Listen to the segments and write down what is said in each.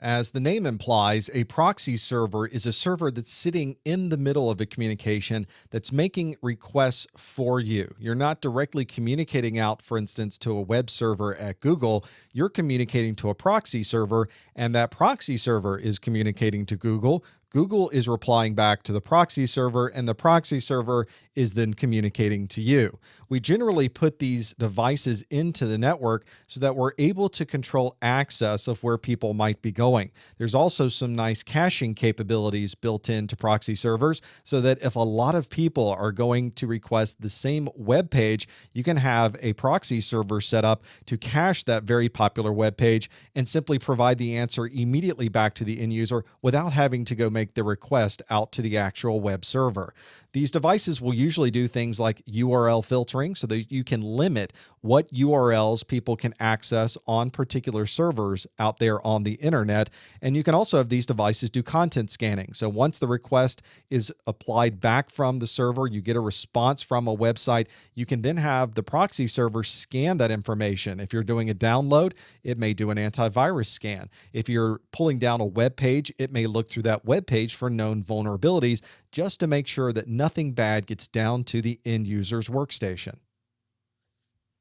As the name implies, a proxy server is a server that's sitting in the middle of a communication that's making requests for you. You're not directly communicating out, for instance, to a web server at Google. You're communicating to a proxy server, and that proxy server is communicating to Google. Google is replying back to the proxy server, and the proxy server is then communicating to you. We generally put these devices into the network so that we're able to control access of where people might be going. There's also some nice caching capabilities built into proxy servers so that if a lot of people are going to request the same web page, you can have a proxy server set up to cache that very popular web page and simply provide the answer immediately back to the end user without having to go make the request out to the actual web server. These devices will usually do things like URL filtering so that you can limit what URLs people can access on particular servers out there on the internet. And you can also have these devices do content scanning. So once the request is applied back from the server, you get a response from a website, you can then have the proxy server scan that information. If you're doing a download, it may do an antivirus scan. If you're pulling down a web page, it may look through that web page for known vulnerabilities just to make sure that nothing bad gets down to the end user's workstation.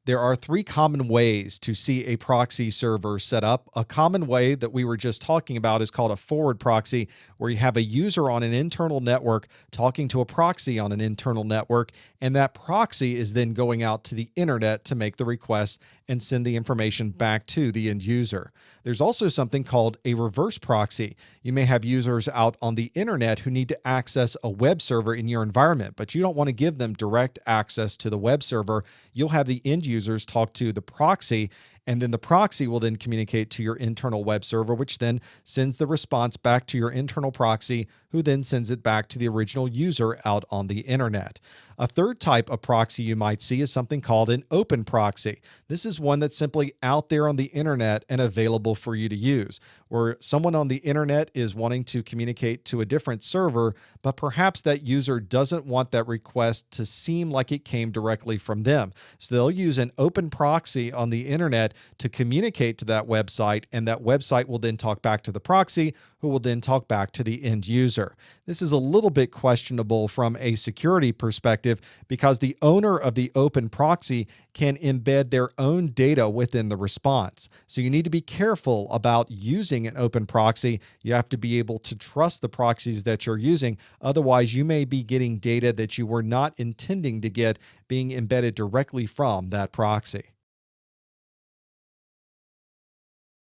There are three common ways to see a proxy server set up. A common way that we were just talking about is called a forward proxy, where you have a user on an internal network talking to a proxy on an internal network, and that proxy is then going out to the internet to make the request and send the information back to the end user. There's also something called a reverse proxy. You may have users out on the internet who need to access a web server in your environment, but you don't want to give them direct access to the web server. You'll have the end users talk to the proxy, and then the proxy will then communicate to your internal web server, which then sends the response back to your internal proxy, who then sends it back to the original user out on the internet. A third type of proxy you might see is something called an open proxy. This is one that's simply out there on the internet and available for you to use, where someone on the internet is wanting to communicate to a different server, but perhaps that user doesn't want that request to seem like it came directly from them. So they'll use an open proxy on the internet to communicate to that website, and that website will then talk back to the proxy, who will then talk back to the end user. This is a little bit questionable from a security perspective because the owner of the open proxy can embed their own data within the response. So you need to be careful about using an open proxy. You have to be able to trust the proxies that you're using. Otherwise, you may be getting data that you were not intending to get being embedded directly from that proxy.